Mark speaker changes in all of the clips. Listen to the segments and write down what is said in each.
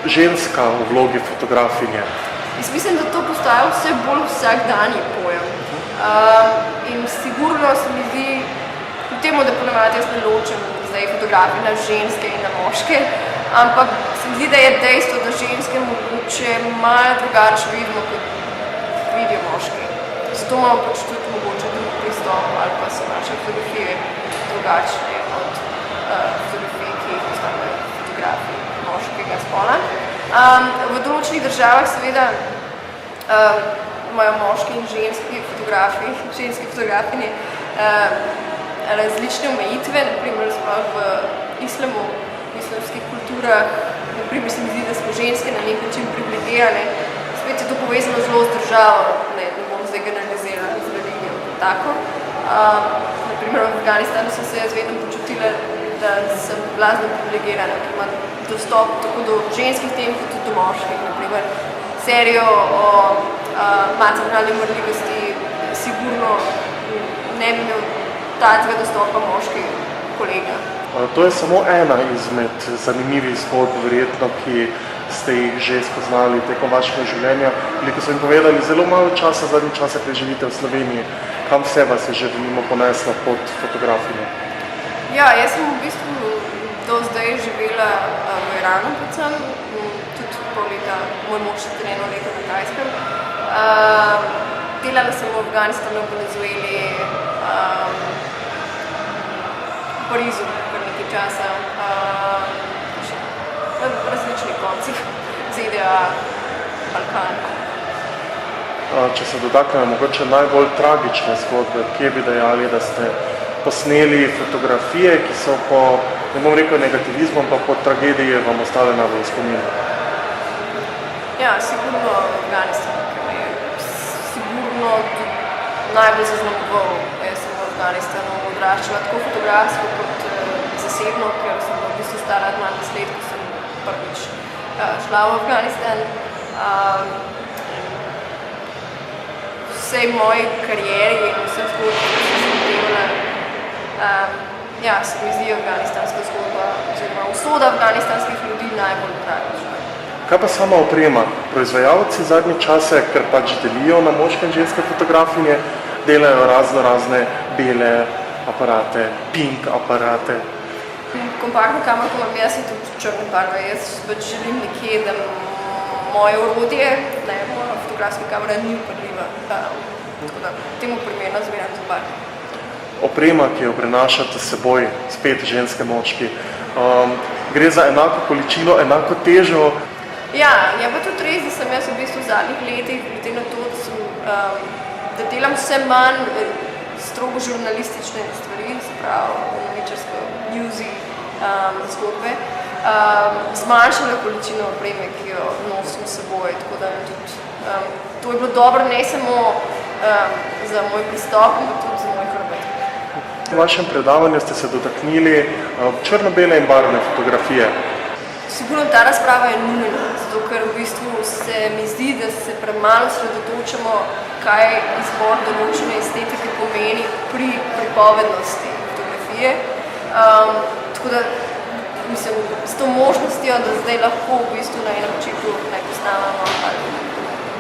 Speaker 1: ženska v vlogi fotografinje?
Speaker 2: Jaz mislim, da to postaja vse bolj vsakdanji pojem. In sigurno se mi zdi, v temu, da ponavadi jaz ne ločem zdaj fotografije na ženske in na moške, ampak se mi zdi, da je dejstvo, da ženske mogoče malo drugače vidimo, kot vidijo moški. Zato imamo pač tudi mogoče drug pristop ali pa so naše fotografije drugačne od fotografij, ki jih postavljajo fotografiji moškega spola. V določenih državah seveda imajo moški in ženski fotografinje različne omejitve, naprimer sploh v islamu, v islamskih kulturah, naprimer se mi zdi, da smo ženske na nek način privilegirane. Spet je to povezano zelo z državo, ne bom zdaj generalizirala z religijo kot tako. Naprimer v Afganistanu sem se jaz vedno počutila, da sem blazno privilegirana, ker imam dostop tako do ženskih tem, kot tudi do moških. Naprimer serijo o maternalni umrljivosti sigurno ne bi imel takega dostopa moški kolega.
Speaker 1: To je samo ena izmed zanimivih zgodb, verjetno, ki ste jih že spoznali tekom vašega življenja. Veliko so jim povedali, zelo malo časa, zadnji časa, ki živite v Sloveniji. Kam vse vas je že denimo ponesla pod fotografinjo?
Speaker 2: Ja, jaz sem v bistvu do zdaj živela v Iranu predvsem, tudi pol leta, moj mož je eno leto na Tajskem. Delala sem v Afganistanu, v Venezueli, v Parizu kar nekaj časa, v različnih koncih, ZDA, Balkan.
Speaker 1: Če se dotaknemo mogoče najbolj tragične zgodbe, kje bi dejali, da ste posneli fotografije, ki so po, ne bom rekel negativizmu, ampak po tragediji vam ostale najbolj v spominu?
Speaker 2: Ja, sigurno Afganistan, ker me je sigurno najbolj zaznamoval. Jaz sem v Afganistanu odraščala tako fotografsko kot zasebno, ker sem v bistvu stara 12 let, ko sem prvič šla v Afganistan. Vsej moji karieri in vseh zgodb, ki sem delala, ja, se mi zdi afganistanska zgodba, oziroma usoda afganistanskih ljudi najbolj tragična.
Speaker 1: Kaj pa sama oprema? Proizvajalci zadnje čase, ker pač delijo na moške in ženske fotografinje, delajo razne bele aparate, pink aparate.
Speaker 2: Kompaktno kamero, ko imam jaz, je tudi črne barve. Jaz pač želim nekje, da moje orodje, moja fotografska kamera ni upadljiva. Tako da temu primerno zmerjam za barve.
Speaker 1: Oprema, ki jo prenašate s seboj, spet ženske moški, gre za enako količino, enako težo?
Speaker 2: Ja, je pa tudi res, da sem jaz v bistvu v zadnjih letih, glede na to, da delam vse manj strogo žurnalistične stvari, se pravi novičarsko, newsy zgodbe, zmanjšala količino opreme, ki jo nosim s seboj, tako da tudi to je bilo dobro ne samo za moj pristop, ampak tudi za moj hrbet.
Speaker 1: V vašem predavanju ste se dotaknili črno-bele in barvne fotografije.
Speaker 2: Sigurno ta razprava je nujna, zato ker v bistvu se mi zdi, da se premalo sredotočamo, kaj izbor določene estetike pomeni pri pripovednosti fotografije. Tako da, mislim, s to možnostjo, da zdaj lahko v bistvu na enem očetu posnamemo ali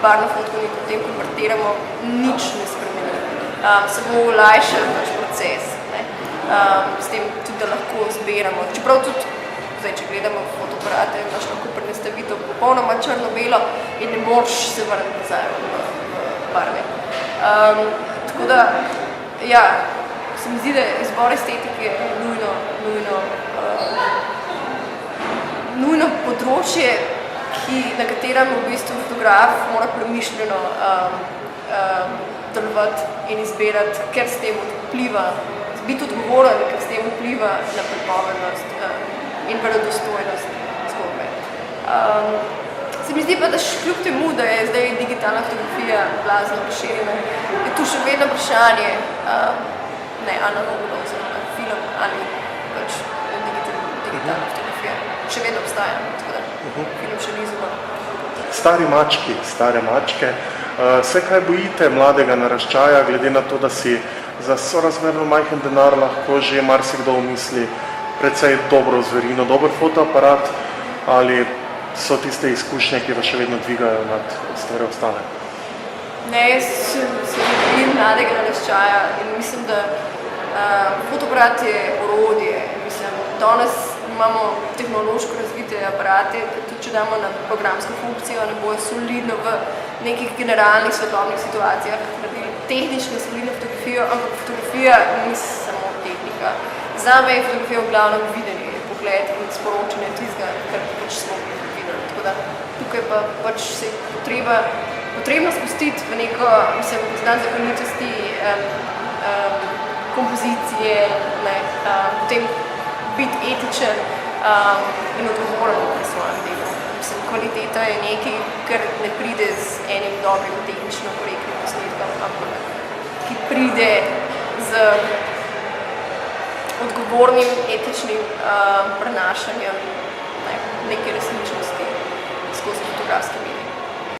Speaker 2: barvno fotko in potem konvertiramo, nič ne spremeni. Samo olajša naš proces, s tem tudi, da lahko zbiramo. Čeprav tudi, zdaj, če gledamo fotoaparate, imaš lahko prenastavitev popolnoma črno-belo in ne moreš se vrniti nazaj v barve. Tako da, ja, se mi zdi, da izbor estetike je nujno področje, na katerem v bistvu fotograf mora premišljeno delovati in izbirati, ker s tem vpliva, biti odgovoren, ker s tem vpliva na pripovednost in verodostojnost zgodbe. Se mi zdi pa, da kljub temu, da je zdaj digitalna fotografija blazno razširjena, je tu še vedno vprašanje analogno, oziroma film ali pač digitalna fotografija. Še vedno obstaja, tako da film še ni zelo.
Speaker 1: Stari mački, stare mačke, se kaj bojite mladega naraščaja, glede na to, da si za sorazmerno majhen denar lahko že marsikdo umisli precej dobro zverino, dober fotoaparat ali so tiste izkušnje, ki vas še vedno dvigajo nad stvari ostale?
Speaker 2: Ne, jaz se ljubim mladega naraščaja in mislim, da fotoaparat je orodje. Mislim, danes imamo tehnološko razvite aparate, tudi če damo na programsko funkcijo, ne bojo solidno v nekih generalnih svetlobnih situacijah naredili tehnično solidno fotografijo, ampak fotografija ni samo tehnika. Zame je fotografija v glavnem videnje, pogled in sporočanje tistega, kar pač smo videli. Tako da tukaj pa pač se je potrebno spustiti v neko, mislim, poznam zakonitosti kompozicije, potem biti etičen in odgovoren pri svojem delu. Mislim, kvaliteta je nekaj, kar ne pride z enim dobrim tehnično korektnim posnetkom, ampak ki pride z odgovornim, etičnim prenašanjem neke resničnosti skozi fotografski